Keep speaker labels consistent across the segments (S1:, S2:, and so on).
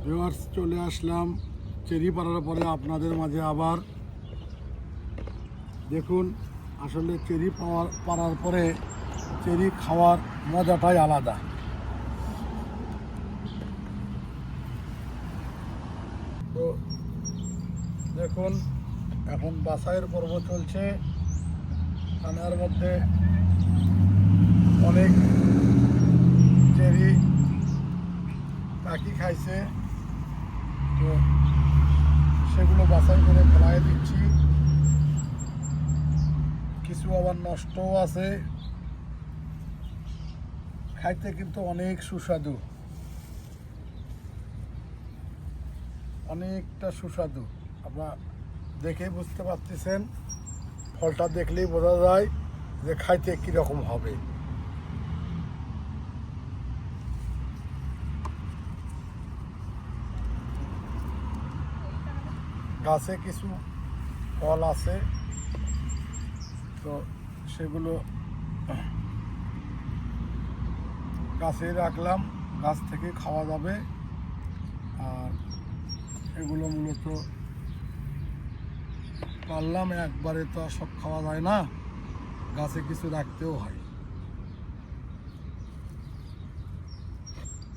S1: Viewers, চলে আসলাম cherry পাড়ার পরে আপনাদের মাঝে আবার। দেখুন, আসলে চেরি পাড়ার পরে চেরি খাওয়ার মজাটাই আলাদা। তো দেখুন, এখন বাছাইয়ের পর্ব চলছে। থানার মধ্যে অনেক চেরি পাখি খাইছে, তো সেগুলো বাছাই করে ফেলাই দিচ্ছি। কিছু আবার নষ্টও আছে। খাইতে কিন্তু অনেক সুস্বাদু, অনেকটা সুস্বাদু। আপনারা দেখে বুঝতে পারতেছেন, ফলটা দেখলেই বোঝা যায় যে খাইতে কীরকম হবে। গাছে কিছু ফল আছে, তো সেগুলো গাছে রাখলাম, গাছ থেকে খাওয়া যাবে। আর এগুলো মূলত পারলাম একবারে, তো আর সব খাওয়া যায় না, গাছে কিছু রাখতেও হয়।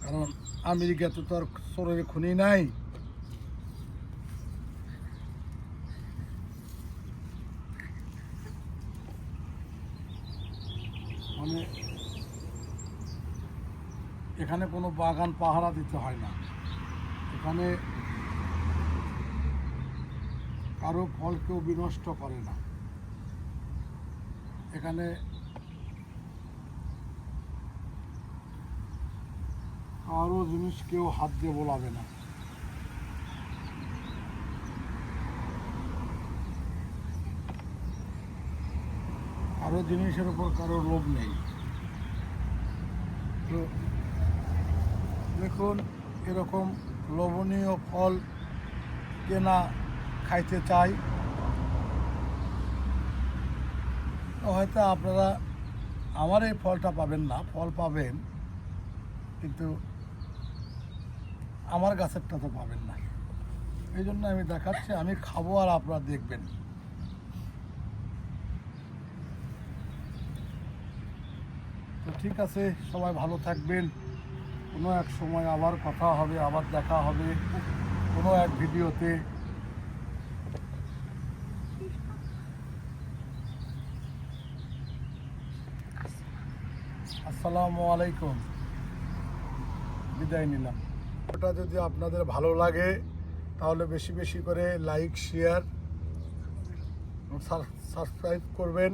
S1: কারণ আমেরিকাতে তো আর চোরের খুনি নাই। মানে এখানে কোনো বাগান পাহারা দিতে হয় না। এখানে কারো ফল কেউ বিনষ্ট করে না। এখানে কারো জিনিস কেউ হাত দিয়ে বোলাবে না। কারো জিনিসের উপর কারো লোভ নেই। তো দেখুন, এরকম লোভনীয় ফল কেনা খাইতে চাই। হয়তো আপনারা আমার এই ফলটা পাবেন না, ফল পাবেন, কিন্তু আমার গাছেরটা তো পাবেন না। এই জন্য আমি দেখাচ্ছি, আমি খাবো আর আপনারা দেখবেন। তো ঠিক আছে, সবাই ভালো থাকবেন। কোনো এক সময় আবার কথা হবে, আবার দেখা হবে কোনো এক ভিডিওতে। আসসালামু আলাইকুম, বিদায় নিলাম। ওটা যদি আপনাদের ভালো লাগে তাহলে বেশি বেশি করে লাইক, শেয়ার, সাবস্ক্রাইব করবেন।